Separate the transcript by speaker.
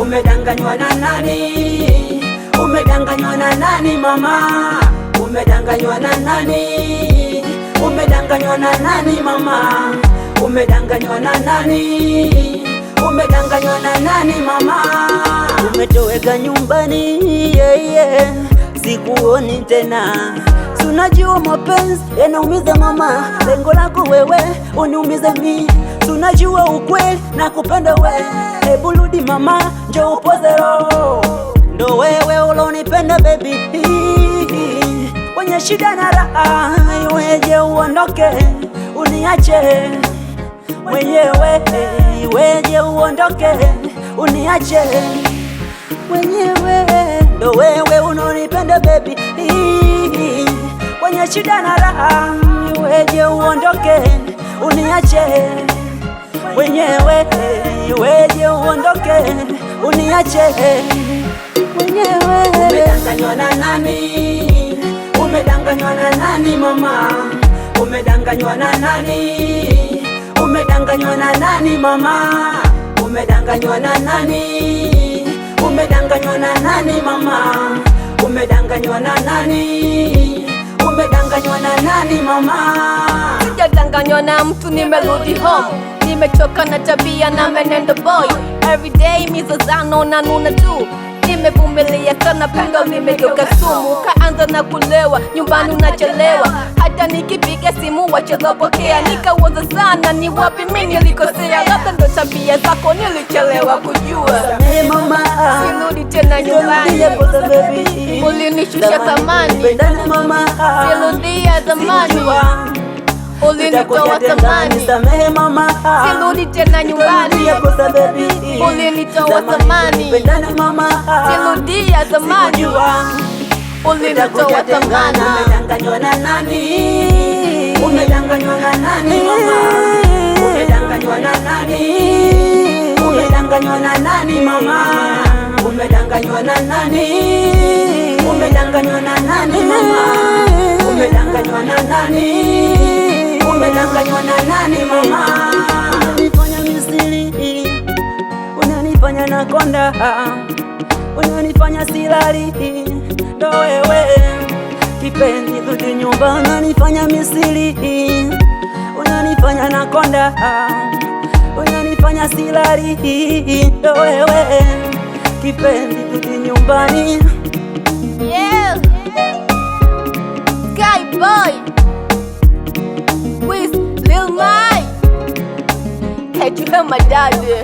Speaker 1: Umedanganywa na nani? Umedanganywa na nani mama? Umedanganywa na nani? Umedanganywa na nani mama? Umedanganywa na nani? Umedanganywa na nani mama? Umetoweka nyumbani, sikuoni tena. Tunajua mapenzi yanaumiza mama, lengo lako wewe uniumize mimi. Tunajua ukweli na kupenda wewe, hebu rudi mama, njoo upoze roho. Ndo wewe ulonipenda baby, kwenye shida na raha, iweje uondoke uniache mwenyewe? Iweje uondoke uniache mwenyewe? Ndo wewe unonipenda baby, kwenye shida na raha, iweje uondoke uniache mwenyewe? Iweje uondoke uniache mwenyewe? Umedanganywa na nani? Umedanganywa na nani mama? Umedanganywa na nani? Umedanganywa na nani mama? Umedanganywa na nani? Umedanganywa na nani mama? Umedanganywa na nani? Umedanganywa na nani mama?
Speaker 2: Sijadanganywa na mtu, nimerudi home. Nimechoka na tabia na menendo boy. Everyday mizozano na nuna tu. Nimevumilia kana pinga limegeuka sumu. Kaanza na kulewa, nyumbani unachelewa. Hata nikipiga simu wachezopokea. Nikawaza sana ni wapi mimi nilikosea. Labda ndo tabia zako nilichelewa kujua.
Speaker 1: Samehe mama,
Speaker 2: sirudi tena nyumbani. Ulinishusha thamani, sirudia zamani. Ulinitoa thamani,
Speaker 1: samehe mama,
Speaker 2: sirudi tena nyumbani. Ulinitoa thamani, sirudia zamani. Ulinitoa thamani.
Speaker 1: Umedanganywa na nani? Umedanganywa na nani mama? Umedanganywa na nani? Umedanganywa na nani mama? Umedanganywa na nani? Umedanganywa na nani mama? Umedanganywa na nani? Umedanganywa na nani mama? Unanifanya misili, unanifanya nakonda, unanifanya silali. Ndo wewe kipenzi, rudi nyumba. Unanifanya misili, unanifanya nakonda, unanifanya silali. Ndo wewe kipenzi, rudi nyumbani.
Speaker 2: Yeah, Sky Boy with Lil Mike. Can't you hear my daddy?